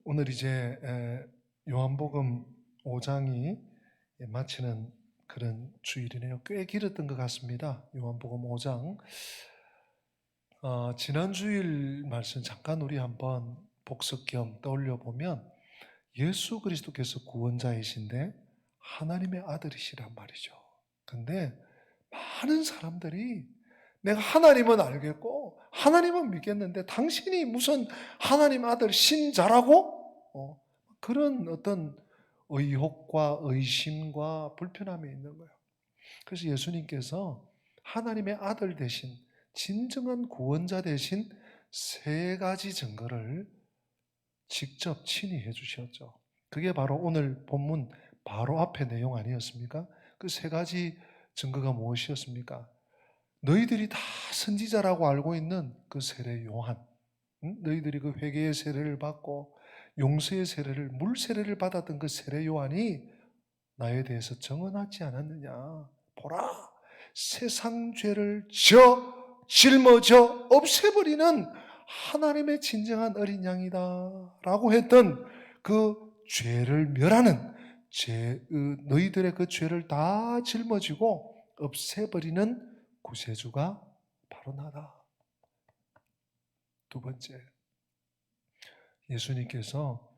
오늘 이제 요한복음 5장이 마치는 그런 주일이네요. 꽤 길었던 것 같습니다. 요한복음 5장. 지난 주일 말씀 잠깐 우리 한번 복습 겸 떠올려 보면 예수 그리스도께서 구원자이신데 하나님의 아들이시란 말이죠. 근데 많은 사람들이 내가 하나님은 알겠고 하나님은 믿겠는데 당신이 무슨 하나님 아들 신자라고? 그런 어떤 의혹과 의심과 불편함이 있는 거예요. 그래서 예수님께서 하나님의 아들 대신 진정한 구원자 대신 세 가지 증거를 직접 친히 해주셨죠. 그게 바로 오늘 본문 바로 앞의 내용 아니었습니까? 그 세 가지 증거가 무엇이었습니까? 너희들이 다 선지자라고 알고 있는 그 세례 요한, 너희들이 그 회개의 세례를 받고 용서의 세례를, 물 세례를 받았던 그 세례 요한이 나에 대해서 증언하지 않았느냐? 보라, 세상 죄를 짊어져 없애버리는 하나님의 진정한 어린 양이다 라고 했던 그 죄를 멸하는 너희들의 그 죄를 다 짊어지고 없애버리는 구세주가 바로 나다. 두 번째, 예수님께서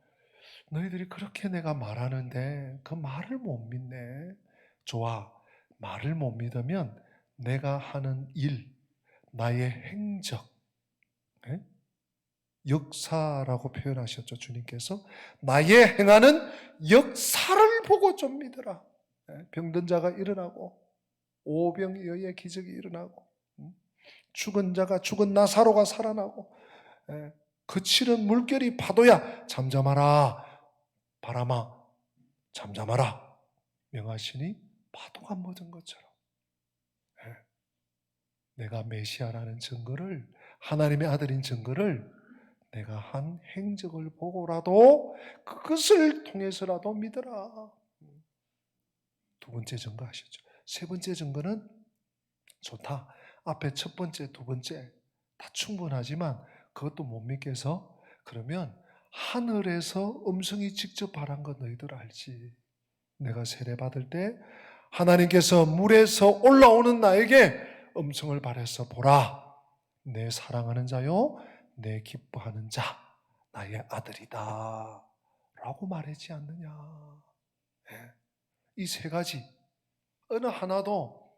너희들이 그렇게 내가 말하는데 그 말을 못 믿네. 좋아, 말을 못 믿으면 내가 하는 일, 나의 행적, 역사라고 표현하셨죠. 주님께서 나의 행하는 역사를 보고 좀 믿어라. 병든 자가 일어나고 오병이어의 기적이 일어나고 죽은 자가 죽은 나사로가 살아나고 거칠은 물결이 파도야 잠잠하라, 바람아 잠잠하라 명하시니 파도가 멎은 것처럼 내가 메시아라는 증거를, 하나님의 아들인 증거를 내가 한 행적을 보고라도 그것을 통해서라도 믿어라. 두 번째 증거 하셨죠. 세 번째 증거는 좋다. 앞에 첫 번째, 두 번째 다 충분하지만 그것도 못 믿겠어? 그러면 하늘에서 음성이 직접 발한 거 너희들 알지? 내가 세례 받을 때 하나님께서 물에서 올라오는 나에게 음성을 발해서 보라, 내 사랑하는 자요, 내 기뻐하는 자, 나의 아들이다 라고 말하지 않느냐. 이 세 가지 어느 하나도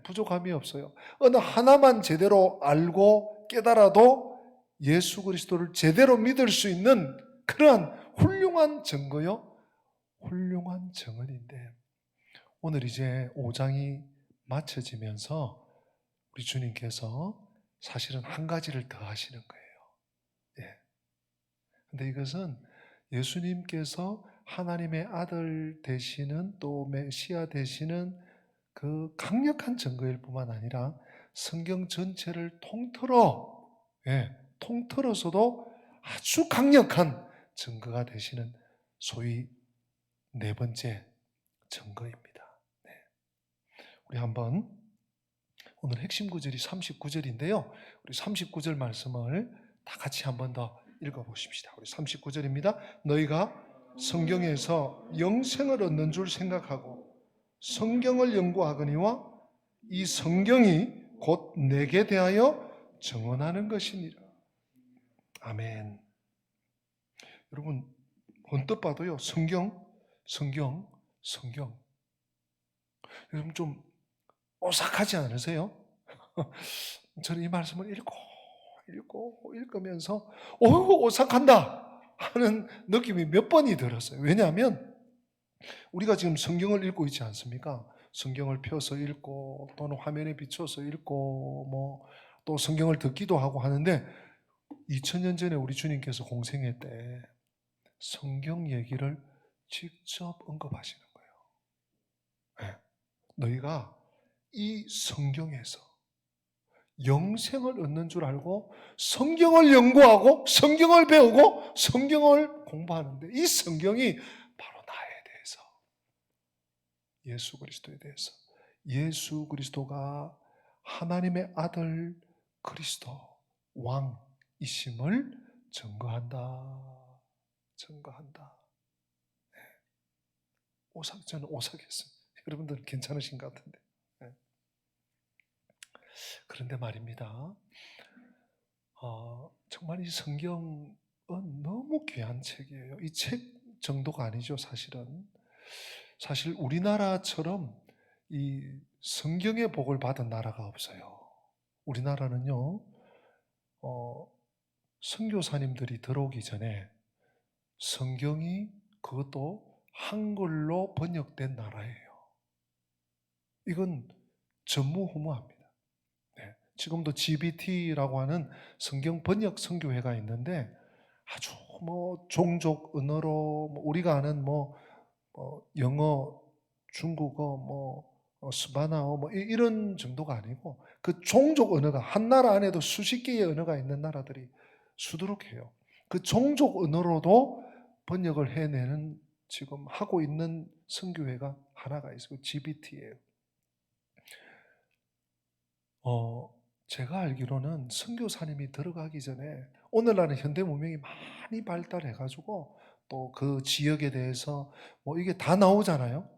부족함이 없어요. 어느 하나만 제대로 알고 깨달아도 예수 그리스도를 제대로 믿을 수 있는 그러한 훌륭한 증거요, 훌륭한 증언인데 오늘 이제 5장이 마쳐지면서 우리 주님께서 사실은 한 가지를 더 하시는 거예요. 근데 이것은 예수님께서 하나님의 아들 되시는 또 메시아 되시는 그 강력한 증거일 뿐만 아니라 성경 전체를 통틀어서도 아주 강력한 증거가 되시는 소위 네 번째 증거입니다. 우리 한번 오늘 핵심 구절이 39절인데요. 우리 39절 말씀을 다 같이 한번 더 읽어보십시다. 우리 39절입니다. 너희가 성경에서 영생을 얻는 줄 생각하고 성경을 연구하거니와 이 성경이 곧 내게 대하여 증언하는 것이니라. 아멘. 여러분 언뜻 봐도요, 성경. 여러분 좀 오싹하지 않으세요? 저는 이 말씀을 읽으면서 오싹한다 하는 느낌이 몇 번이 들었어요. 왜냐하면 우리가 지금 성경을 읽고 있지 않습니까? 성경을 펴서 읽고 또는 화면에 비춰서 읽고 또 성경을 듣기도 하고 하는데 2000년 전에 우리 주님께서 공생애 때 성경 얘기를 직접 언급하시는 거예요. 너희가 이 성경에서 영생을 얻는 줄 알고 성경을 연구하고 성경을 배우고 성경을 공부하는데 이 성경이 바로 나에 대해서, 예수 그리스도에 대해서, 예수 그리스도가 하나님의 아들 그리스도 왕이심을 증거한다. 증거한다. 저는 오싹했습니다. 여러분들은 괜찮으신 것 같은데. 네. 그런데 말입니다. 정말 이 성경은 너무 귀한 책이에요. 이 책 정도가 아니죠, 사실은. 사실 우리나라처럼 이 성경의 복을 받은 나라가 없어요. 우리나라는요, 선교사님들이 들어오기 전에 성경이 그것도 한글로 번역된 나라예요. 이건 전무후무합니다. 네. 지금도 GBT라고 하는 성경 번역 선교회가 있는데 아주 종족 언어로 우리가 아는 영어, 중국어, 스바나어 이런 정도가 아니고 그 종족 언어가 한 나라 안에도 수십 개의 언어가 있는 나라들이 수두룩해요. 그 종족 언어로도 번역을 해내는 지금 하고 있는 선교회가 하나가 있어요. GBT예요. 제가 알기로는 선교사님이 들어가기 전에 오늘날은 현대 문명이 많이 발달해가지고 또 그 지역에 대해서 이게 다 나오잖아요.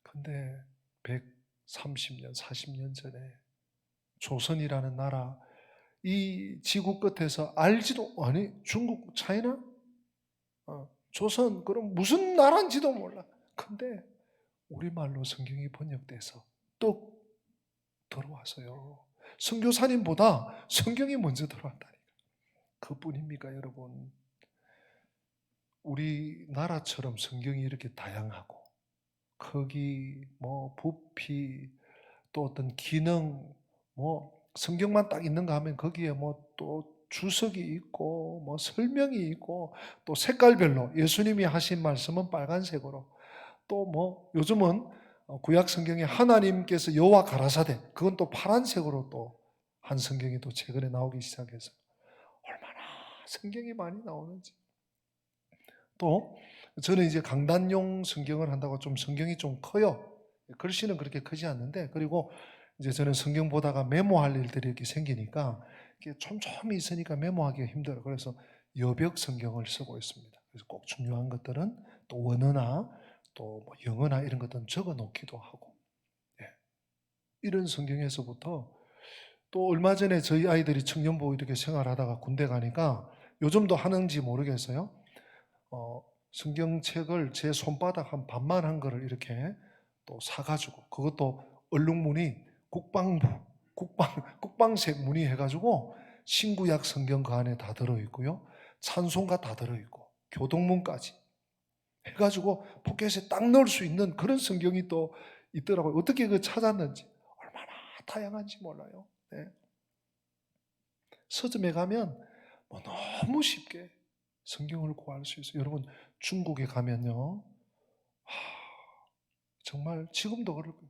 근데 130년, 40년 전에 조선이라는 나라, 이 지구 끝에서 아니 중국, 차이나? 조선, 그럼 무슨 나라인지도 몰라. 근데 우리말로 성경이 번역돼서 또 들어와서요. 선교사님보다 성경이 먼저 들어왔다니까. 그뿐입니까, 여러분? 우리나라처럼 성경이 이렇게 다양하고 크기, 부피, 또 어떤 기능, 성경만 딱 있는가 하면 거기에 또 주석이 있고 설명이 있고 또 색깔별로 예수님이 하신 말씀은 빨간색으로 또 요즘은 구약 성경에 하나님께서 여호와 가라사대 그건 또 파란색으로 또 한 성경이 또 최근에 나오기 시작해서 얼마나 성경이 많이 나오는지. 또 저는 이제 강단용 성경을 한다고 좀 성경이 좀 커요. 글씨는 그렇게 크지 않는데, 그리고 이제 저는 성경 보다가 메모할 일들이 이렇게 생기니까 이게 촘촘히 있으니까 메모하기가 힘들어요. 그래서 여벽 성경을 쓰고 있습니다. 그래서 꼭 중요한 것들은 또 원어나 또 영어나 이런 것들은 적어 놓기도 하고, 이런 성경에서부터 또 얼마 전에 저희 아이들이 청년부 이렇게 생활하다가 군대 가니까 요즘도 하는지 모르겠어요. 성경책을 제 손바닥 한 반만 한 거를 이렇게 또 사가지고, 그것도 얼룩무늬 국방색 무늬 해가지고 신구약 성경 그 안에 다 들어있고요. 찬송가 다 들어있고 교동문까지 해가지고 포켓에 딱 넣을 수 있는 그런 성경이 또 있더라고요. 어떻게 그 찾았는지 얼마나 다양한지 몰라요. 네. 서점에 가면 너무 쉽게 성경을 구할 수 있어요. 여러분 중국에 가면요, 정말 지금도 그럴 거예요.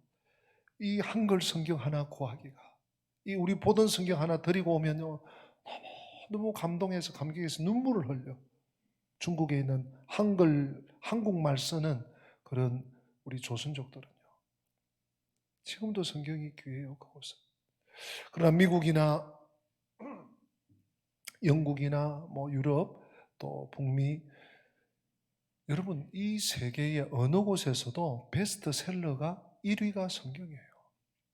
이 한글 성경 하나 구하기가, 이 우리 보던 성경 하나 드리고 오면요, 너무 감동해서 감격해서 눈물을 흘려. 중국에 있는 한국말 쓰는 그런 우리 조선족들은요, 지금도 성경이 귀해요, 그곳은. 그러나 미국이나 영국이나 유럽 또 북미, 여러분 이 세계의 어느 곳에서도 베스트셀러가 1위가 성경이에요.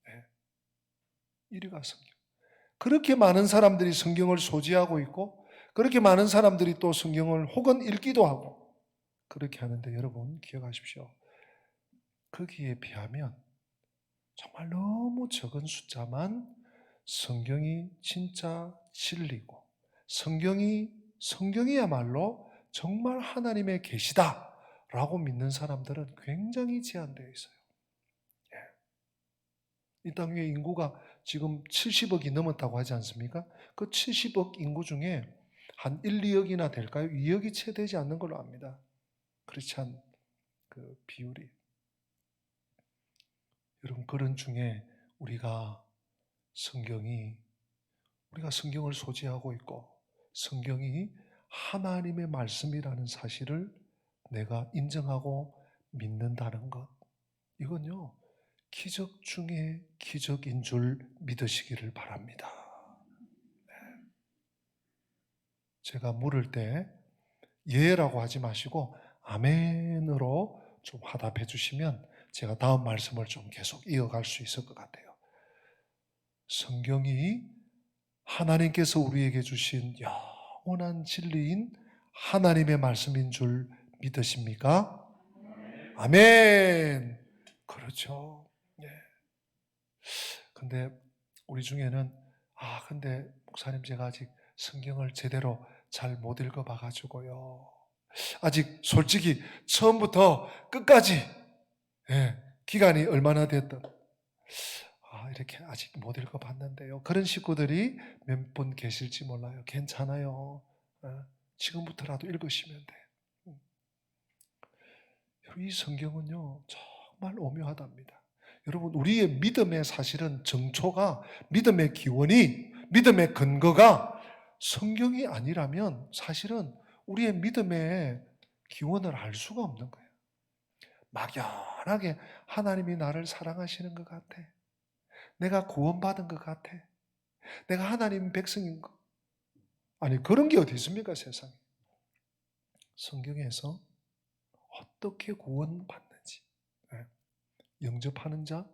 네. 1위가 성경. 그렇게 많은 사람들이 성경을 소지하고 있고 그렇게 많은 사람들이 또 성경을 혹은 읽기도 하고 그렇게 하는데, 여러분 기억하십시오. 거기에 비하면 정말 너무 적은 숫자만 성경이 진짜 진리고 성경이야말로 정말 하나님의 계시다라고 믿는 사람들은 굉장히 제한되어 있어요. 이 땅 위에 인구가 지금 70억이 넘었다고 하지 않습니까? 그 70억 인구 중에 한 1, 2억이나 될까요? 2억이 채 되지 않는 걸로 압니다. 크리스찬 그 비율이. 여러분 그런 중에 우리가 성경을 소지하고 있고 성경이 하나님의 말씀이라는 사실을 내가 인정하고 믿는다는 것, 이건요 기적 중에 기적인 줄 믿으시기를 바랍니다. 제가 물을 때 예라고 하지 마시고 아멘으로 좀 화답해 주시면 제가 다음 말씀을 좀 계속 이어갈 수 있을 것 같아요. 성경이 하나님께서 우리에게 주신 영원한 진리인 하나님의 말씀인 줄 믿으십니까? 아멘. 그렇죠. 예. 근데 우리 중에는 근데 목사님 제가 아직 성경을 제대로 잘 못 읽어봐 가지고요. 아직 솔직히 처음부터 끝까지 기간이 얼마나 됐든 이렇게 아직 못 읽어봤는데요. 그런 식구들이 몇 분 계실지 몰라요. 괜찮아요. 지금부터라도 읽으시면 돼. 이 성경은요 정말 오묘하답니다. 여러분 우리의 믿음의 사실은 정초가, 믿음의 기원이, 믿음의 근거가 성경이 아니라면 사실은 우리의 믿음의 기원을 알 수가 없는 거예요. 막연하게 하나님이 나를 사랑하시는 것 같아, 내가 구원받은 것 같아, 내가 하나님 백성인 것, 아니 그런 게 어디 있습니까 세상에. 성경에서 어떻게 구원받는지, 영접하는 자,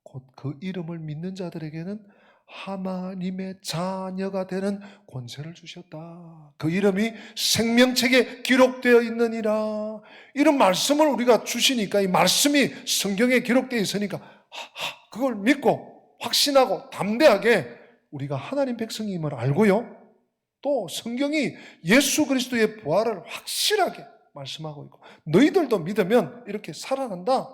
곧 그 이름을 믿는 자들에게는 하나님의 자녀가 되는 권세를 주셨다. 그 이름이 생명책에 기록되어 있느니라. 이런 말씀을 우리가 주시니까, 이 말씀이 성경에 기록되어 있으니까 그걸 믿고 확신하고 담대하게 우리가 하나님 백성임을 알고요, 또 성경이 예수 그리스도의 부활을 확실하게 말씀하고 있고, 너희들도 믿으면 이렇게 살아난다.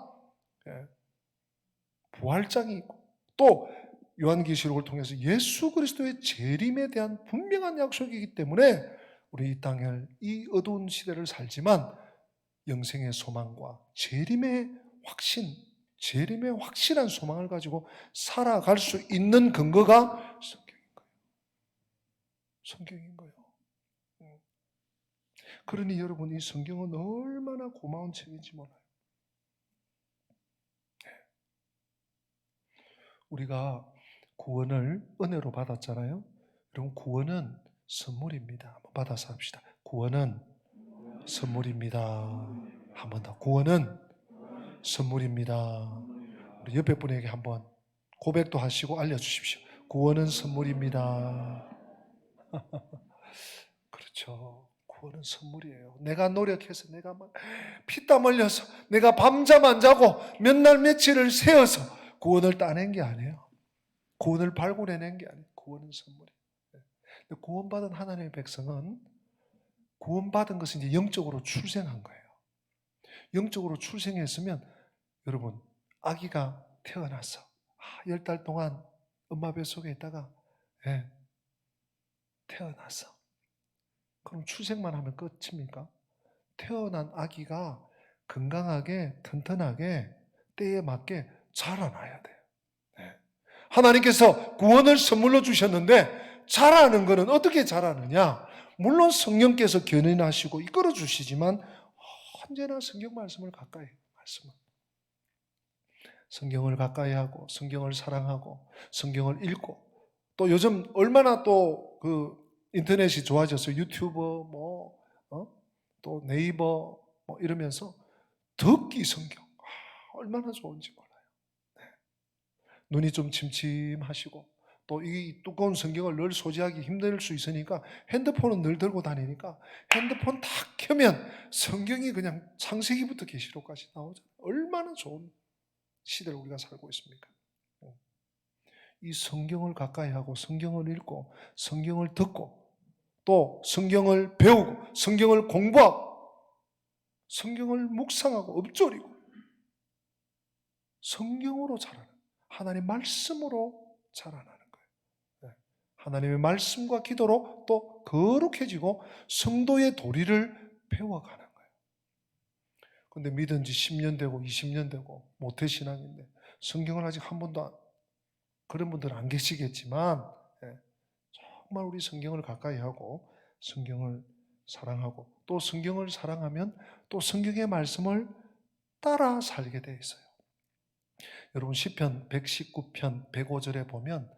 부활장이 있고, 또 요한계시록을 통해서 예수 그리스도의 재림에 대한 분명한 약속이기 때문에 우리 이 땅을, 이 어두운 시대를 살지만 영생의 소망과 재림의 확신, 재림의 확실한 소망을 가지고 살아갈 수 있는 근거가 성경인 거예요. 성경인 거예요. 그러니 여러분, 이 성경은 얼마나 고마운 책인지 몰라요. 우리가 구원을 은혜로 받았잖아요. 여러분, 구원은 선물입니다. 한번 받아서 합시다. 구원은 선물입니다. 한 번 더. 구원은 선물입니다. 우리 옆에 분에게 한번 고백도 하시고 알려주십시오. 구원은 선물입니다. 그렇죠. 구원은 선물이에요. 내가 노력해서, 내가 막 피땀 흘려서, 내가 밤잠 안 자고 몇 날 며칠을 세어서 구원을 따낸 게 아니에요. 구원을 발굴해낸 게 아니에요. 구원은 선물이에요. 구원받은 하나님의 백성은, 구원받은 것은 이제 영적으로 출생한 거예요. 영적으로 출생했으면 여러분, 아기가 태어나서 10달 동안 엄마 뱃속에 있다가 태어나서, 그럼 출생만 하면 끝입니까? 태어난 아기가 건강하게 튼튼하게 때에 맞게 자라나야 돼요. 하나님께서 구원을 선물로 주셨는데 자라는 것은 어떻게 자라느냐? 물론 성령께서 견인하시고 이끌어 주시지만 언제나 성경 말씀을 가까이 해요. 성경을 가까이 하고, 성경을 사랑하고, 성경을 읽고, 또 요즘 얼마나 또 그 인터넷이 좋아져서 유튜버 또 네이버 이러면서 듣기 성경 얼마나 좋은지 몰라요. 눈이 좀 침침하시고 또 이 두꺼운 성경을 늘 소지하기 힘들 수 있으니까 핸드폰은 늘 들고 다니니까 핸드폰 딱 켜면 성경이 그냥 창세기부터 계시록까지 나오잖아요. 얼마나 좋은 시대를 우리가 살고 있습니까? 이 성경을 가까이 하고, 성경을 읽고, 성경을 듣고, 또 성경을 배우고, 성경을 공부하고, 성경을 묵상하고 읊조리고, 성경으로 자라는, 하나님의 말씀으로 자라나는 거예요. 하나님의 말씀과 기도로 또 거룩해지고 성도의 도리를 배워가는 거예요. 그런데 믿은 지 10년 되고 20년 되고 모태신앙인데 성경을 아직 한 번도 그런 분들은 안 계시겠지만 정말 우리 성경을 가까이 하고 성경을 사랑하고, 또 성경을 사랑하면 또 성경의 말씀을 따라 살게 돼 있어요. 여러분 시편 119편 105절에 보면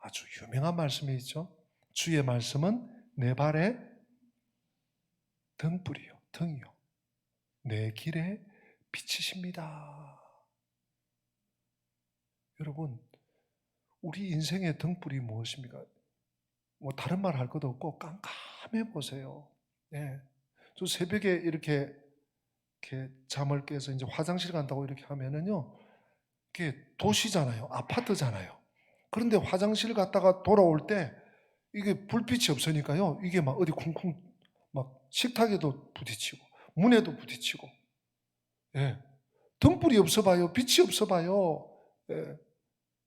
아주 유명한 말씀이 있죠. 주의 말씀은 내 발에 등불이요, 등이요. 내 길에 비치십니다. 여러분, 우리 인생의 등불이 무엇입니까? 뭐 다른 말 할 것도 없고 깜깜해 보세요. 예. 저 새벽에 이렇게 잠을 깨서 이제 화장실 간다고 이렇게 하면은요, 이게 도시잖아요, 아파트잖아요. 그런데 화장실 갔다가 돌아올 때 이게 불빛이 없으니까요, 이게 막 어디 쿵쿵 막 식탁에도 부딪히고 문에도 부딪히고, 예. 등불이 없어 봐요, 빛이 없어 봐요. 예.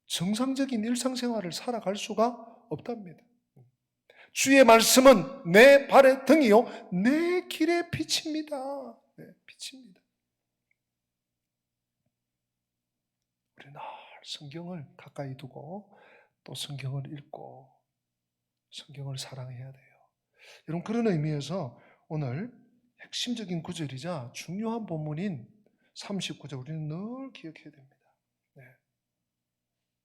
정상적인 일상생활을 살아갈 수가 없답니다. 주의 말씀은 내 발의 등이요 내 길의 빛입니다. 네, 빛입니다. 우리 늘 성경을 가까이 두고 또 성경을 읽고 성경을 사랑해야 돼요. 여러분, 그런 의미에서 오늘 핵심적인 구절이자 중요한 본문인 39절 우리는 늘 기억해야 됩니다. 네.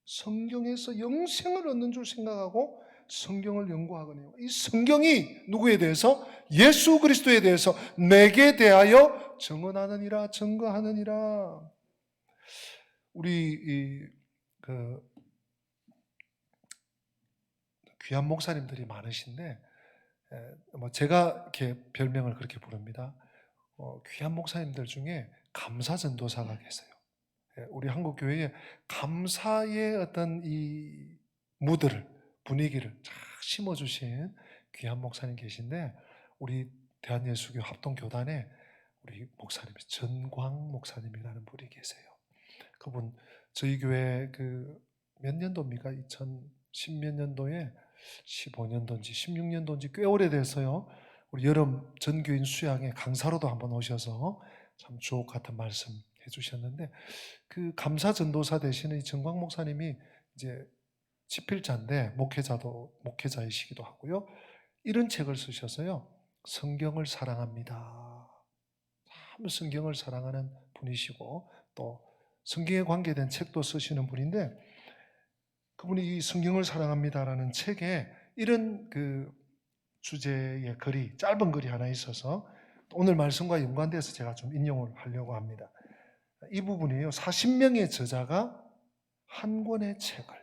성경에서 영생을 얻는 줄 생각하고 성경을 연구하거든요. 이 성경이 누구에 대해서? 예수 그리스도에 대해서 내게 대하여 증언하느니라, 증거하느니라. 우리 귀한 목사님들이 많으신데, 뭐 제가 이렇게 별명을 그렇게 부릅니다. 귀한 목사님들 중에 감사 전도사가 계세요. 우리 한국 교회에 감사의 어떤 이 무드를, 분위기를 잘 심어주신 귀한 목사님 계신데, 우리 대한예수교 합동교단에 우리 목사님 전광 목사님이라는 분이 계세요. 그분 저희 교회 몇 년도입니까? 2010몇 년도에 15년도인지 16년도인지 꽤 오래돼서요, 우리 여름 전교인 수양회 강사로도 한번 오셔서 참 주옥 같은 말씀 해주셨는데, 그 감사 전도사 되시는 이 정광 목사님이 이제 집필자인데 목회자이시기도 하고요. 이런 책을 쓰셔서요, 성경을 사랑합니다. 참 성경을 사랑하는 분이시고 또 성경에 관계된 책도 쓰시는 분인데, 그분이 이 성경을 사랑합니다라는 책에 이런 주제의 글이, 짧은 글이 하나 있어서 오늘 말씀과 연관돼서 제가 좀 인용을 하려고 합니다. 이 부분이에요. 40명의 저자가 한 권의 책을,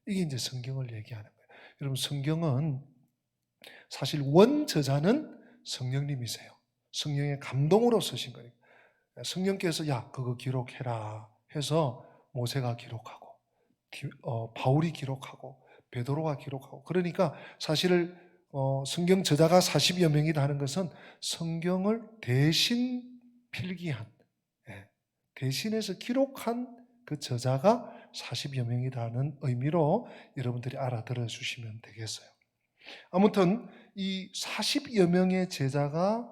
이게 이제 성경을 얘기하는 거예요. 여러분, 성경은 사실 원저자는 성령님이세요. 성령의 감동으로 쓰신 거예요. 성령께서 야 그거 기록해라 해서 모세가 기록하고 바울이 기록하고 베드로가 기록하고, 그러니까 사실 성경 저자가 40여 명이다 하는 것은 성경을 대신 필기한, 대신해서 기록한 그 저자가 40여 명이라는 의미로 여러분들이 알아들어 주시면 되겠어요. 아무튼 이 40여 명의 저자가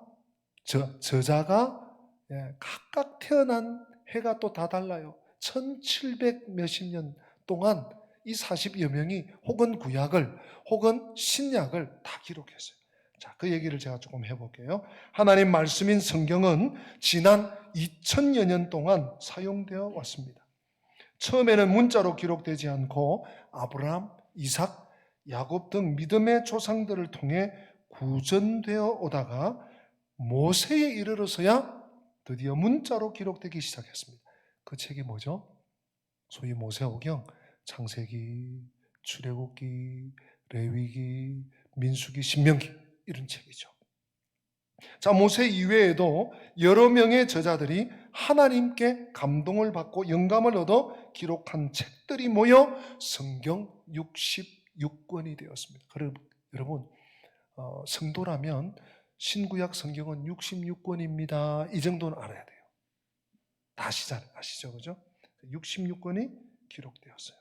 각각 태어난 해가 또 다 달라요. 1700 몇십 년 동안 이 40여 명이 혹은 구약을 혹은 신약을 다 기록했어요. 자, 그 얘기를 제가 조금 해볼게요. 하나님 말씀인 성경은 지난 2000여 년 동안 사용되어 왔습니다. 처음에는 문자로 기록되지 않고 아브라함, 이삭, 야곱 등 믿음의 조상들을 통해 구전되어 오다가 모세에 이르러서야 드디어 문자로 기록되기 시작했습니다. 그 책이 뭐죠? 소위 모세오경, 창세기, 출애굽기, 레위기, 민수기, 신명기, 이런 책이죠. 자, 모세 이외에도 여러 명의 저자들이 하나님께 감동을 받고 영감을 얻어 기록한 책들이 모여 성경 66권이 되었습니다. 여러분, 성도라면 신구약 성경은 66권입니다. 이 정도는 알아야 돼요. 다 아시죠? 그죠? 66권이 기록되었어요.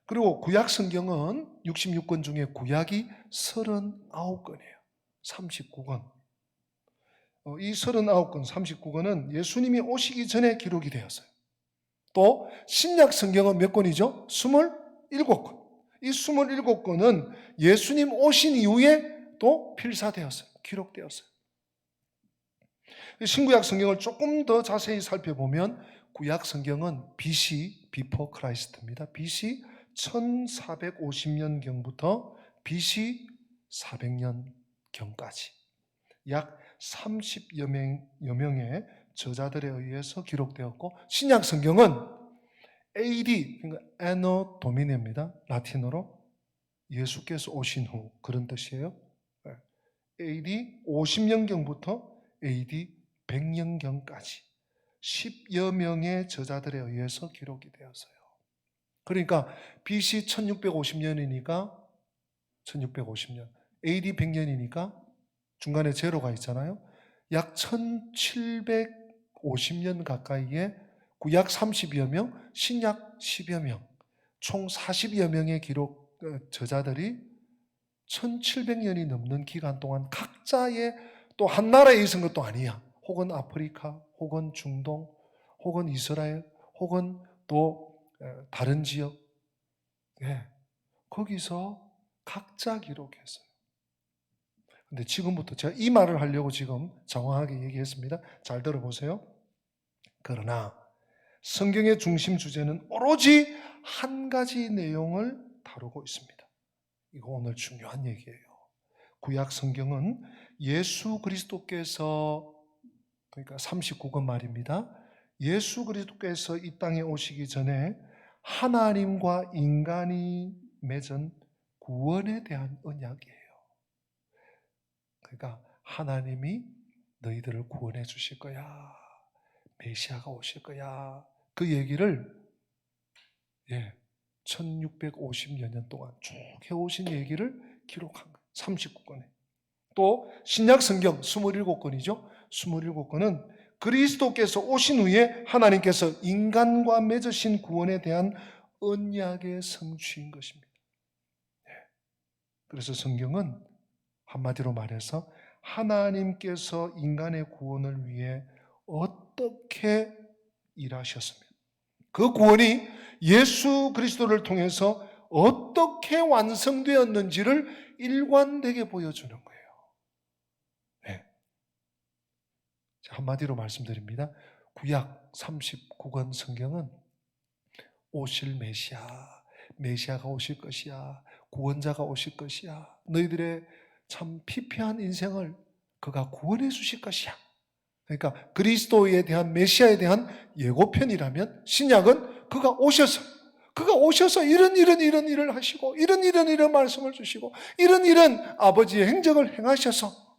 그리고 구약 성경은 66권 중에 구약이 39권이에요. 39권. 이 39권, 39권은 예수님이 오시기 전에 기록이 되었어요. 또 신약 성경은 몇 권이죠? 27권. 이 27권은 예수님 오신 이후에 또 필사되었어요. 기록되었어요. 신구약 성경을 조금 더 자세히 살펴보면 구약 성경은 BC, Before Christ입니다. BC 1450년경부터 BC 400년경까지 약 30여 명의 저자들에 의해서 기록되었고, 신약 성경은 AD, 그러니까 Anno Domini입니다. 라틴어로 예수께서 오신 후, 그런 뜻이에요. AD 50년경부터 AD 100년경까지 10여 명의 저자들에 의해서 기록이 되었어요. 그러니까 BC 1650년이니까 1650년, AD 100년이니까 중간에 제로가 있잖아요. 약 1750년 가까이에 구약 30여 명, 신약 10여 명, 총 40여 명의 기록 저자들이 1700년이 넘는 기간 동안 각자의, 또 한 나라에 있은 것도 아니야. 혹은 아프리카, 혹은 중동, 혹은 이스라엘, 혹은 또 다른 지역, 거기서 각자 기록했어요. 근데 지금부터 제가 이 말을 하려고 지금 장황하게 얘기했습니다. 잘 들어보세요. 그러나 성경의 중심 주제는 오로지 한 가지 내용을 다루고 있습니다. 이거 오늘 중요한 얘기예요. 구약 성경은 예수 그리스도께서, 그러니까 39권 말입니다. 예수 그리스도께서 이 땅에 오시기 전에 하나님과 인간이 맺은 구원에 대한 언약이에요. 그러니까 하나님이 너희들을 구원해 주실 거야, 메시아가 오실 거야, 그 얘기를 1650여 년 동안 쭉 해오신 얘기를 기록한 거예요. 39권에. 또 신약 성경 27권이죠. 27권은 그리스도께서 오신 후에 하나님께서 인간과 맺으신 구원에 대한 언약의 성취인 것입니다. 그래서 성경은 한마디로 말해서 하나님께서 인간의 구원을 위해 어떻게 일하셨으며 그 구원이 예수 그리스도를 통해서 어떻게 완성되었는지를 일관되게 보여주는 거예요. 네. 한마디로 말씀드립니다. 구약 39권 성경은 오실 메시아가 오실 것이야, 구원자가 오실 것이야, 너희들의 참 피폐한 인생을 그가 구원해 주실 것이야. 그러니까 그리스도에 대한, 메시아에 대한 예고편이라면, 신약은 그가 오셔서 이런 일을 하시고 이런 말씀을 주시고 이런 아버지의 행적을 행하셔서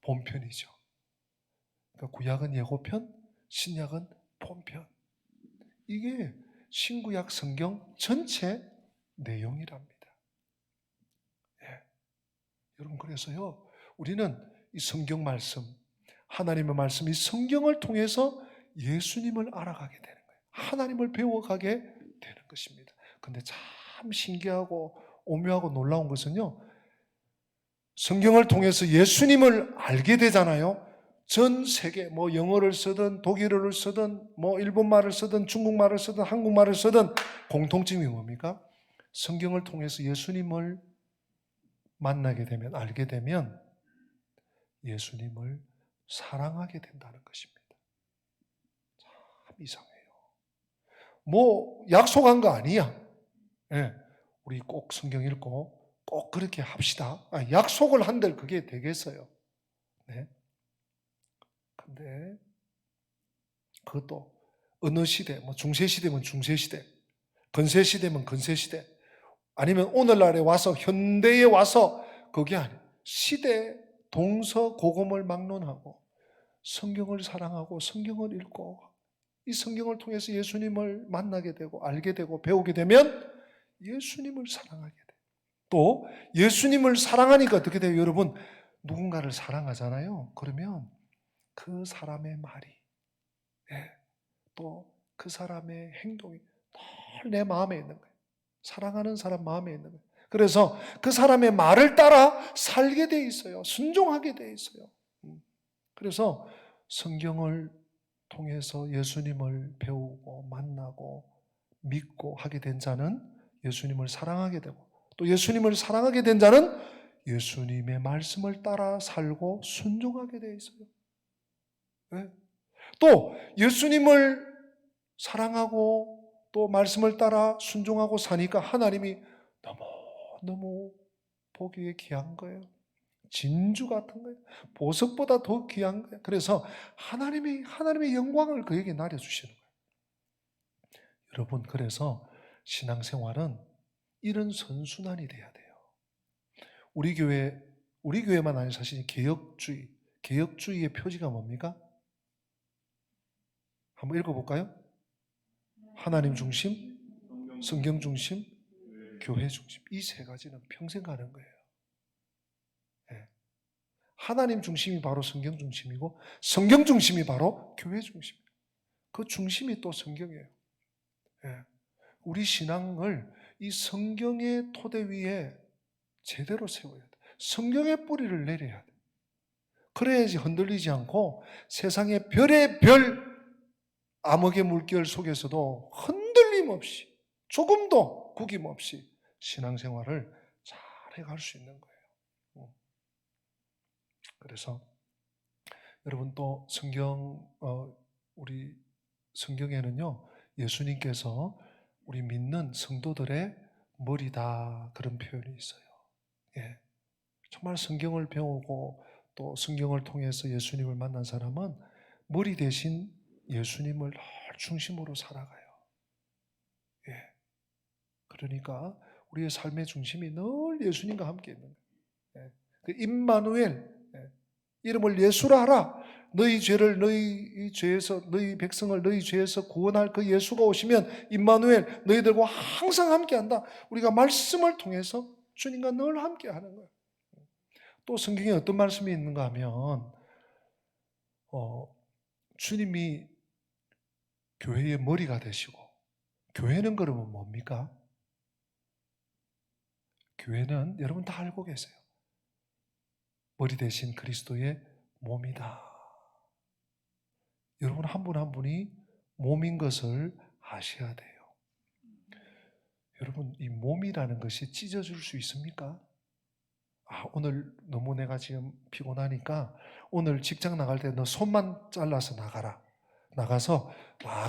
본편이죠. 그러니까 구약은 예고편, 신약은 본편. 이게 신구약 성경 전체 내용이랍니다. 여러분, 그래서요, 우리는 이 성경 말씀, 하나님의 말씀, 이 성경을 통해서 예수님을 알아가게 되는 거예요. 하나님을 배워가게 되는 것입니다. 근데 참 신기하고 오묘하고 놀라운 것은요, 성경을 통해서 예수님을 알게 되잖아요. 전 세계, 영어를 쓰든 독일어를 쓰든 일본말을 쓰든 중국말을 쓰든 한국말을 쓰든 공통점이 뭡니까? 성경을 통해서 예수님을 만나게 되면, 알게 되면 예수님을 사랑하게 된다는 것입니다. 참 이상해요. 약속한 거 아니야. 우리 꼭 성경 읽고 꼭 그렇게 합시다. 약속을 한들 그게 되겠어요. 근데 그것도 어느 시대, 중세시대면 중세시대, 근세시대면 근세시대, 아니면 오늘날에 와서, 현대에 와서, 그게 아니에요. 시대 동서고금을 막론하고 성경을 사랑하고 성경을 읽고 이 성경을 통해서 예수님을 만나게 되고 알게 되고 배우게 되면 예수님을 사랑하게 돼요. 또 예수님을 사랑하니까 어떻게 돼요? 여러분, 누군가를 사랑하잖아요. 그러면 그 사람의 말이, 또 그 사람의 행동이 늘 내 마음에 있는 거예요. 사랑하는 사람 마음에 있는 거예요. 그래서 그 사람의 말을 따라 살게 돼 있어요. 순종하게 돼 있어요. 그래서 성경을 통해서 예수님을 배우고 만나고 믿고 하게 된 자는 예수님을 사랑하게 되고, 또 예수님을 사랑하게 된 자는 예수님의 말씀을 따라 살고 순종하게 돼 있어요. 또 예수님을 사랑하고 또 말씀을 따라 순종하고 사니까 하나님이 너무 보기에 귀한 거예요. 진주 같은 거예요. 보석보다 더 귀한 거예요. 그래서 하나님의 영광을 그에게 나려주시는 거예요. 여러분, 그래서 신앙생활은 이런 선순환이 돼야 돼요. 우리 교회만 아니라 사실 개혁주의의 표지가 뭡니까? 한번 읽어볼까요? 하나님 중심, 성경 중심, 교회 중심. 이 세 가지는 평생 가는 거예요. 네. 하나님 중심이 바로 성경 중심이고, 성경 중심이 바로 교회 중심이에요. 그 중심이 또 성경이에요. 네. 우리 신앙을 이 성경의 토대 위에 제대로 세워야 돼. 성경의 뿌리를 내려야 돼. 그래야지 흔들리지 않고 세상의 별의 별 암흑의 물결 속에서도 흔들림 없이 조금도 구김 없이 신앙생활을 잘 해갈 수 있는 거예요. 그래서 여러분 또 우리 성경에는요, 예수님께서 우리 믿는 성도들의 머리다 그런 표현이 있어요. 예. 정말 성경을 배우고 또 성경을 통해서 예수님을 만난 사람은 머리 대신 예수님을 늘 중심으로 살아가요. 예. 그러니까 우리의 삶의 중심이 늘 예수님과 함께 있는 거예요. 예. 그 임마누엘, 이름을 예수라 하라. 너희 백성을 너희 죄에서 구원할 그 예수가 오시면 임마누엘 너희들과 항상 함께한다. 우리가 말씀을 통해서 주님과 늘 함께하는 거예요. 또 성경에 어떤 말씀이 있는가 하면 주님이 교회의 머리가 되시고, 교회는 그러면 뭡니까? 교회는 여러분 다 알고 계세요. 머리 대신 그리스도의 몸이다. 여러분 한 분 한 분이 몸인 것을 아셔야 돼요. 여러분, 이 몸이라는 것이 찢어질 수 있습니까? 오늘 너무 내가 지금 피곤하니까 오늘 직장 나갈 때 너 손만 잘라서 나가라. 나가서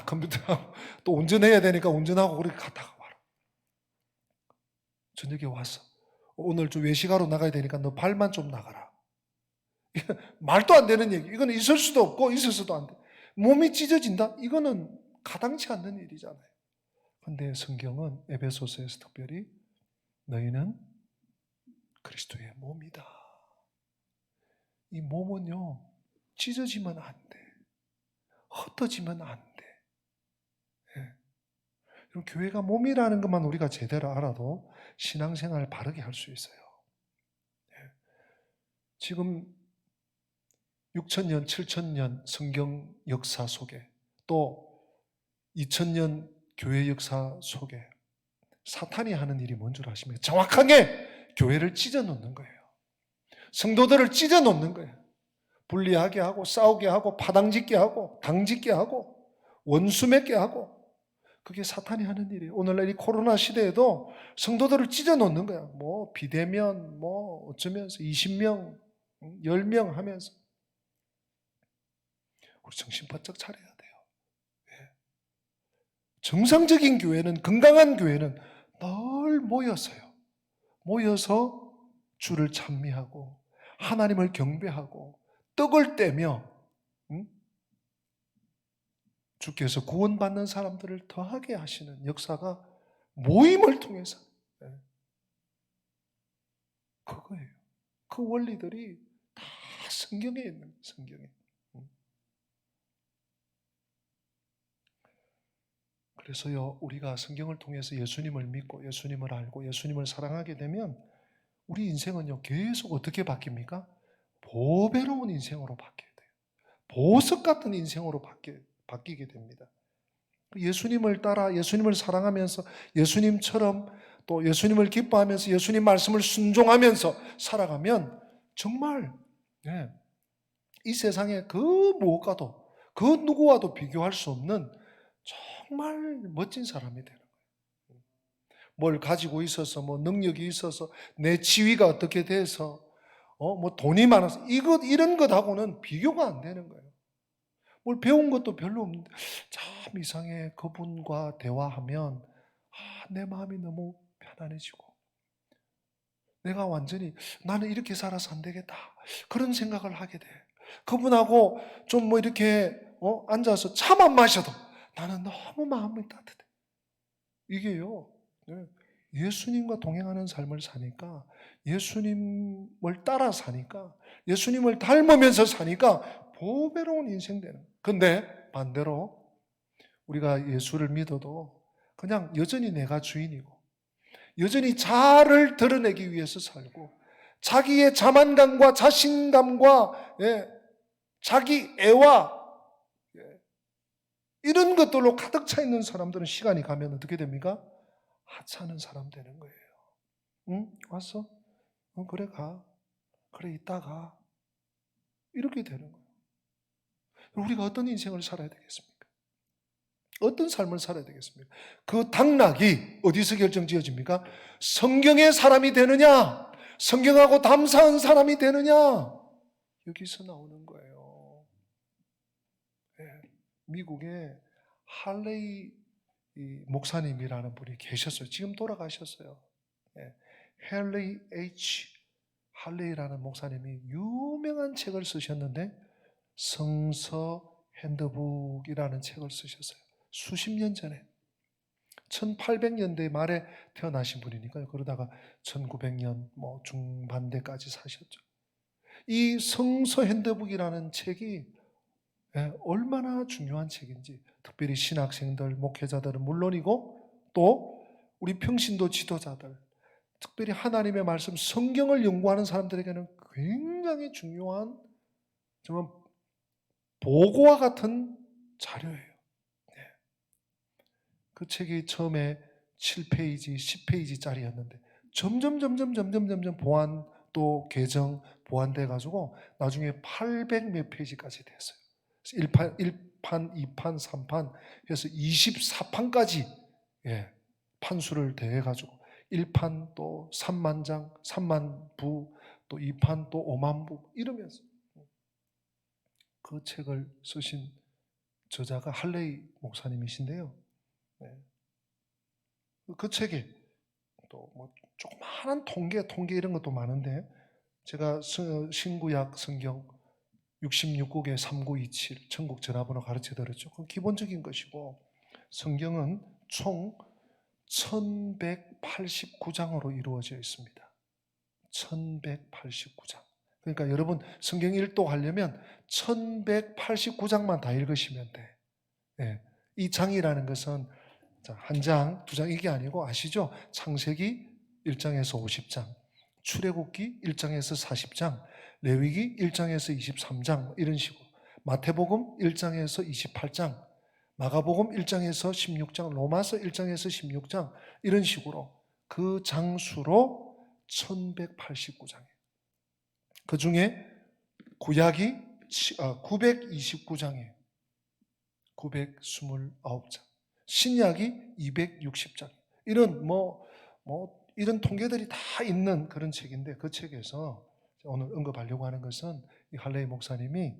컴퓨터하고 또 운전해야 되니까 운전하고 그렇게 갔다가 와라. 저녁에 와서 오늘 좀 외식하러 나가야 되니까 너 발만 좀 나가라. 말도 안 되는 얘기. 이거는 있을 수도 없고 있을 수도 안 돼. 몸이 찢어진다? 이거는 가당치 않는 일이잖아요. 그런데 성경은 에베소서에서 특별히 너희는 그리스도의 몸이다. 이 몸은요, 찢어지면 안 돼. 흩어지면 안 돼. 예. 그럼 교회가 몸이라는 것만 우리가 제대로 알아도 신앙생활을 바르게 할 수 있어요. 예. 지금 6,000년, 7,000년 성경 역사 속에 또 2,000년 교회 역사 속에 사탄이 하는 일이 뭔 줄 아십니까? 정확하게 교회를 찢어놓는 거예요. 성도들을 찢어놓는 거예요. 분리하게 하고 싸우게 하고 파당짓게 하고 당짓게 하고 원수 맺게 하고, 그게 사탄이 하는 일이에요. 오늘날 이 코로나 시대에도 성도들을 찢어놓는 거야. 뭐 비대면 뭐 어쩌면서 20명 10명 하면서 우리 정신 바짝 차려야 돼요. 예. 정상적인 교회는, 건강한 교회는 늘 모여서 주를 찬미하고 하나님을 경배하고 떡을 떼며 주께서 구원받는 사람들을 더하게 하시는 역사가 모임을 통해서, 그거예요. 그 원리들이 다 성경에 있는 거예요. 성경에. 그래서요, 우리가 성경을 통해서 예수님을 믿고 예수님을 알고 예수님을 사랑하게 되면 우리 인생은요, 계속 어떻게 바뀝니까? 보배로운 인생으로 바뀌어야 돼요. 보석 같은 인생으로 바뀌게 됩니다. 예수님을 따라 예수님을 사랑하면서 예수님처럼 또 예수님을 기뻐하면서 예수님 말씀을 순종하면서 살아가면 정말 이 세상에 그 무엇과도 그 누구와도 비교할 수 없는 정말 멋진 사람이 되는 거예요. 뭘 가지고 있어서 뭐 능력이 있어서 내 지위가 어떻게 돼서 뭐 돈이 많아서 이런 것하고는 비교가 안 되는 거예요. 뭘 배운 것도 별로 없는데 참 이상해. 그분과 대화하면 내 마음이 너무 편안해지고 내가 완전히 나는 이렇게 살아서 안 되겠다, 그런 생각을 하게 돼. 그분하고 좀 뭐 이렇게 앉아서 차 안 마셔도 나는 너무 마음이 따뜻해. 이게요, 예수님과 동행하는 삶을 사니까, 예수님을 따라 사니까, 예수님을 닮으면서 사니까 보배로운 인생 되는 거예요. 근데 반대로 우리가 예수를 믿어도 그냥 여전히 내가 주인이고, 여전히 자아를 드러내기 위해서 살고, 자기의 자만감과 자신감과 자기 애와 이런 것들로 가득 차 있는 사람들은 시간이 가면 어떻게 됩니까? 하찮은 사람 되는 거예요. 응? 왔어? 그래 가. 그래 이따 가. 이렇게 되는 거예요. 우리가 어떤 인생을 살아야 되겠습니까? 어떤 삶을 살아야 되겠습니까? 그 당락이 어디서 결정지어집니까? 성경의 사람이 되느냐, 성경하고 담사한 사람이 되느냐, 여기서 나오는 거예요. 미국에 할레이 목사님이라는 분이 계셨어요. 지금 돌아가셨어요. 할레이 H. 할레이라는 목사님이 유명한 책을 쓰셨는데, 성서 핸드북이라는 책을 쓰셨어요. 수십 년 전에, 1800년대 말에 태어나신 분이니까요. 그러다가 1900년 중반대까지 사셨죠. 이 성서 핸드북이라는 책이 얼마나 중요한 책인지, 특별히 신학생들, 목회자들은 물론이고, 또 우리 평신도 지도자들, 특별히 하나님의 말씀, 성경을 연구하는 사람들에게는 굉장히 중요한, 정말 보고와 같은 자료예요. 그 책이 처음에 7페이지, 10페이지짜리였는데 점점 보완, 또 개정, 보완돼 가지고 나중에 800 몇 페이지까지 됐어요. 1판, 2판, 3판 해서 24판까지 판수를 대해 가지고 1판 또 3만 장, 3만 부, 또 2판 또 5만 부 이러면서 그 책을 쓰신 저자가 할레이 목사님이신데요. 그 책에 또 조그마한 통계 이런 것도 많은데, 제가 신구약 성경 66국에 3927 천국 전화번호 가르쳐 드렸죠. 그 기본적인 것이고, 성경은 총 1189장으로 이루어져 있습니다. 1189장. 그러니까 여러분 성경 일독하려면 1189장만 다 읽으시면 돼. 이 장이라는 것은 한 장, 두 장 이게 아니고, 아시죠? 창세기 1장에서 50장, 출애굽기 1장에서 40장, 레위기 1장에서 23장 이런 식으로, 마태복음 1장에서 28장, 마가복음 1장에서 16장, 로마서 1장에서 16장 이런 식으로 그 장수로 1189장이에요. 그 중에 구약이 929장이에요. 929장. 신약이 260장. 이런 이런 통계들이 다 있는 그런 책인데, 그 책에서 오늘 언급하려고 하는 것은 이 할레이 목사님이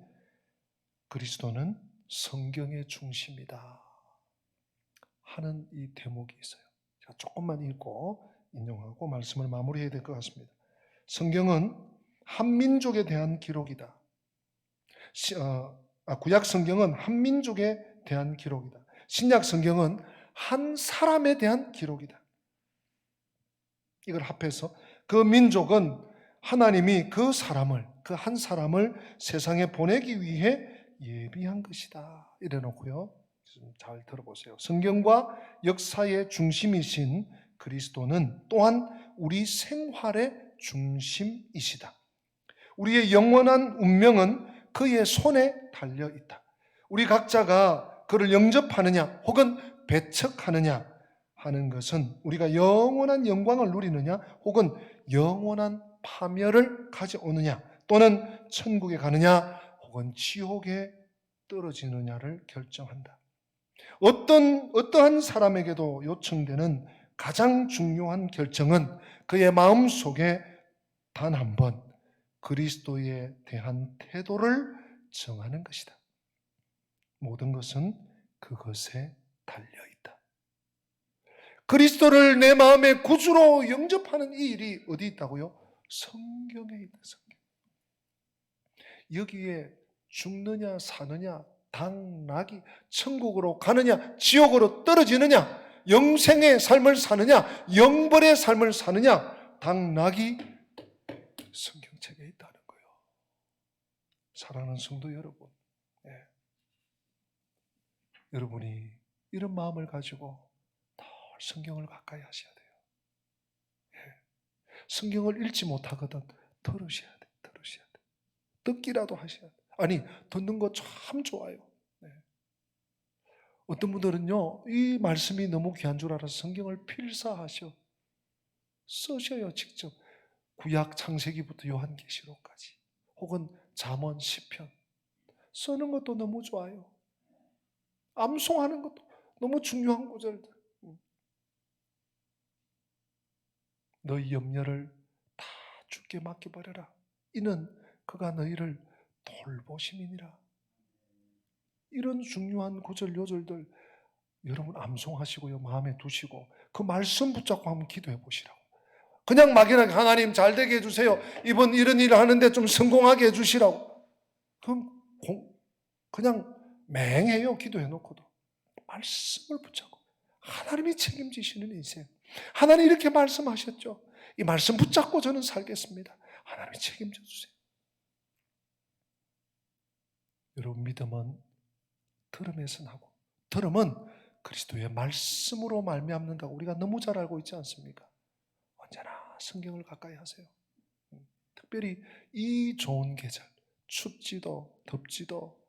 그리스도는 성경의 중심이다 하는 이 대목이 있어요. 제가 조금만 읽고 인용하고 말씀을 마무리해야 될 것 같습니다. 성경은 한 민족에 대한 기록이다. 구약 성경은 한 민족에 대한 기록이다. 신약 성경은 한 사람에 대한 기록이다. 이걸 합해서 그 민족은 하나님이 그 한 사람을 세상에 보내기 위해 예비한 것이다. 이래 놓고요. 잘 들어보세요. 성경과 역사의 중심이신 그리스도는 또한 우리 생활의 중심이시다. 우리의 영원한 운명은 그의 손에 달려 있다. 우리 각자가 그를 영접하느냐 혹은 배척하느냐 하는 것은 우리가 영원한 영광을 누리느냐 혹은 영원한 파멸을 가져오느냐, 또는 천국에 가느냐 혹은 지옥에 떨어지느냐를 결정한다. 어떠한 사람에게도 요청되는 가장 중요한 결정은 그의 마음속에 단 한 번 그리스도에 대한 태도를 정하는 것이다. 모든 것은 그것에 달려있다. 그리스도를 내 마음의 구주로 영접하는 이 일이 어디 있다고요? 성경에 있다. 성경. 여기에 죽느냐 사느냐, 당락이 천국으로 가느냐 지옥으로 떨어지느냐, 영생의 삶을 사느냐 영벌의 삶을 사느냐, 당락이 성경책에 있다는 거예요. 사랑하는 성도 여러분, 여러분이 이런 마음을 가지고 더 성경을 가까이 하셔야 돼요. 성경을 읽지 못하거든 들으셔야 돼. 듣기라도 하셔야 돼. 아니, 듣는 거 참 좋아요. 어떤 분들은요, 이 말씀이 너무 귀한 줄 알아서 성경을 필사하셔 쓰셔요. 직접 구약 창세기부터 요한계시록까지, 혹은 잠언 시편 쓰는 것도 너무 좋아요. 암송하는 것도 너무 중요한 구절들. 너희 염려를 다 주께 맡겨버려라. 이는 그가 너희를 돌보심이니라. 이런 중요한 구절 요절들 여러분 암송하시고요, 마음에 두시고 그 말씀 붙잡고 한번 기도해 보시라고. 그냥 막연하게 하나님 잘 되게 해주세요, 이번 이런 일을 하는데 좀 성공하게 해주시라고, 그럼 그냥 맹해요. 기도해 놓고도 말씀을 붙잡고 하나님이 책임지시는 인생. 하나님 이렇게 말씀하셨죠. 이 말씀 붙잡고 저는 살겠습니다. 하나님이 책임져 주세요. 여러분, 믿음은 들음에서 나고, 들음은 그리스도의 말씀으로 말미암는다고 우리가 너무 잘 알고 있지 않습니까? 언제나 성경을 가까이 하세요. 특별히 이 좋은 계절, 춥지도 덥지도,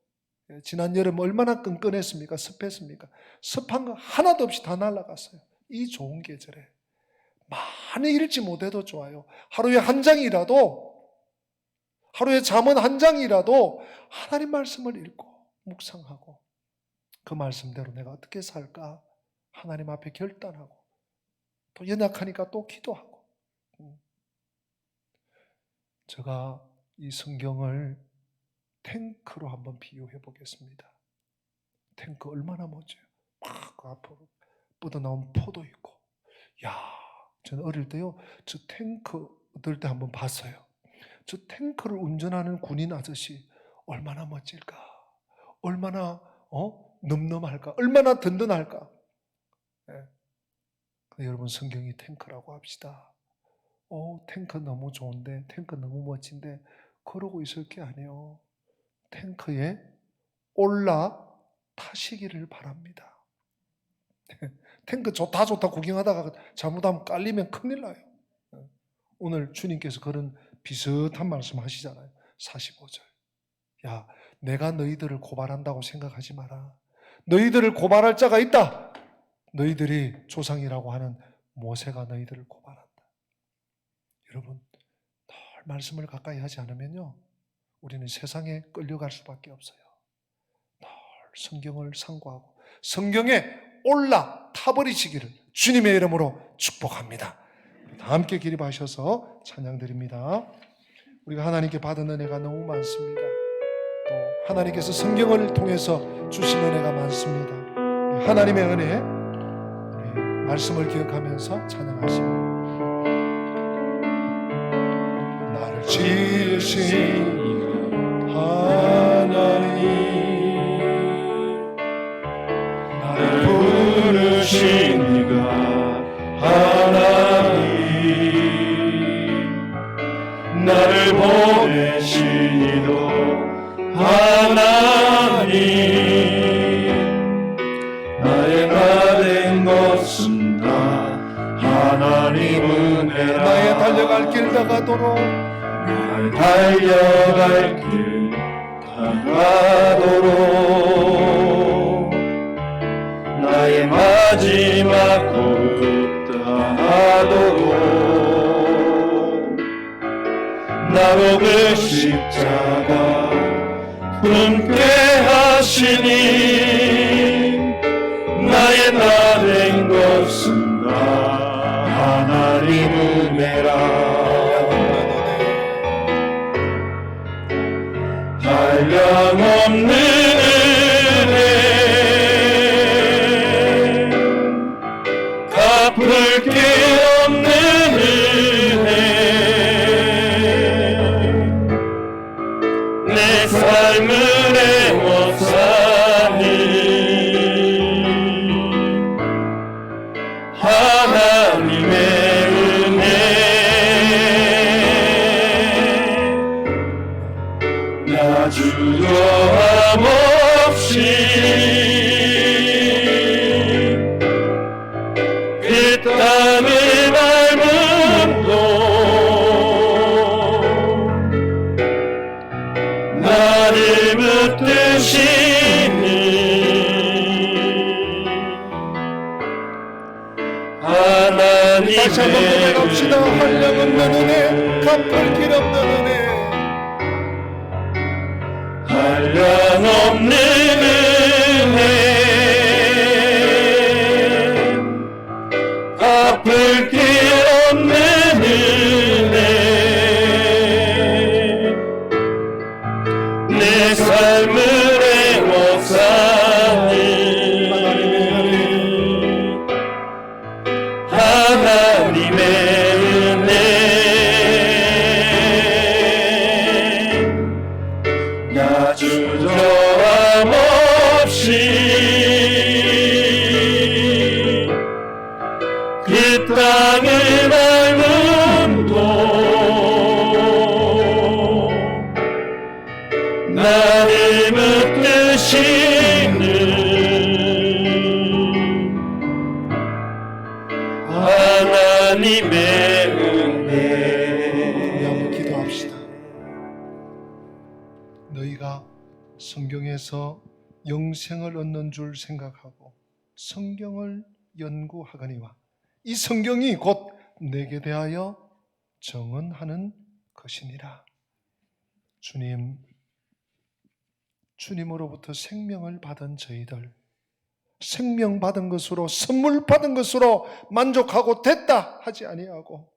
지난 여름 얼마나 끈끈했습니까? 습했습니까? 습한 거 하나도 없이 다 날아갔어요. 이 좋은 계절에 많이 읽지 못해도 좋아요. 하루에 한 장이라도, 하루에 잠언 한 장이라도 하나님 말씀을 읽고 묵상하고 그 말씀대로 내가 어떻게 살까 하나님 앞에 결단하고, 또 연약하니까 또 기도하고. 제가 이 성경을 탱크로 한번 비유해 보겠습니다. 탱크 얼마나 멋져요. 막 그 앞으로 뻗어나온 포도 있고. 야, 저는 어릴 때요, 저 탱크 얻을 때 한번 봤어요. 저 탱크를 운전하는 군인 아저씨 얼마나 멋질까, 얼마나 늠름할까, 얼마나 든든할까. 여러분, 성경이 탱크라고 합시다. 탱크 너무 좋은데, 탱크 너무 멋진데 그러고 있을 게 아니에요. 탱크에 올라타시기를 바랍니다. 탱크 좋다 구경하다가 잘못하면 깔리면 큰일 나요. 오늘 주님께서 그런 비슷한 말씀 하시잖아요. 45절. 야, 내가 너희들을 고발한다고 생각하지 마라. 너희들을 고발할 자가 있다. 너희들이 조상이라고 하는 모세가 너희들을 고발한다. 여러분, 늘 말씀을 가까이 하지 않으면요, 우리는 세상에 끌려갈 수밖에 없어요. 늘 성경을 상고하고 성경에 올라타버리시기를 주님의 이름으로 축복합니다. 다 함께 기립하셔서 찬양드립니다. 우리가 하나님께 받은 은혜가 너무 많습니다. 또 하나님께서 성경을 통해서 주신 은혜가 많습니다. 하나님의 은혜, 우리 말씀을 기억하면서 찬양하십니다. 나를 지으신 하나님, 나를 부르신 이가 하나님, 나를 보내신 이도 하나님, 나의 나 된 것은 다 하나님 은혜라. 나의 달려갈 길 다가도록, 나의 달려갈 길 다가도록, 나의 마지막 호흡 다하도록, 나로 그 십자가 품게 하시니, 나의 나 된 것은 다 하나님 은혜라. 한량없는 은혜, 갚을 게 없는 은혜, 내 삶을 애워싸니 하나님의 은혜 나 주저함 없이 그 땅을 밟음도 나를 붙드시니 하나님의 다시 한번 고백합시다. 한량없는 은혜, 갚을 길 없는 은혜, 한량없는 은혜 갚을 길 없는 은혜 내 삶을 애워싸니 하나님의 은혜 나 주저함 없이 그 땅을 밟음도 나를 붙드시는 하나님의 은혜. 우리 한번 기도합시다. 너희가 성경에서 영생을 얻는 줄 생각하고 성경을 연구하거니와 이 성경이 곧 내게 대하여 정언하는 것이니라. 주님, 주님으로부터 생명을 받은 저희들, 생명 받은 것으로, 선물 받은 것으로 만족하고 됐다 하지 아니하고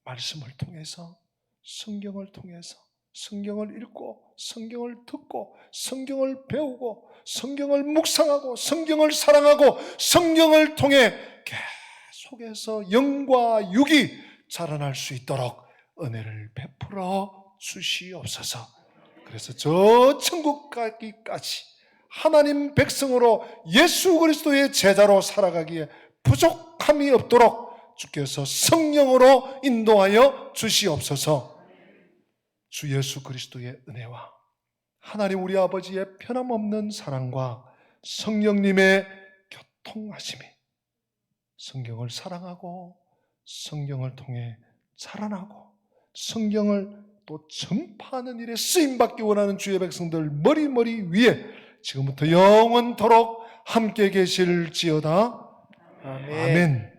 말씀을 통해서, 성경을 통해서 성경을 읽고 성경을 듣고 성경을 배우고 성경을 묵상하고 성경을 사랑하고 성경을 통해 계속해서 영과 육이 자라날 수 있도록 은혜를 베풀어 주시옵소서. 그래서 저 천국 가기까지 하나님 백성으로 예수 그리스도의 제자로 살아가기에 부족함이 없도록 주께서 성령으로 인도하여 주시옵소서. 주 예수 그리스도의 은혜와 하나님 우리 아버지의 변함없는 사랑과 성령님의 교통하심이 성경을 사랑하고 성경을 통해 자라나고 성경을 또 전파하는 일에 쓰임받기 원하는 주의 백성들 머리 위에 지금부터 영원토록 함께 계실지어다. 아멘.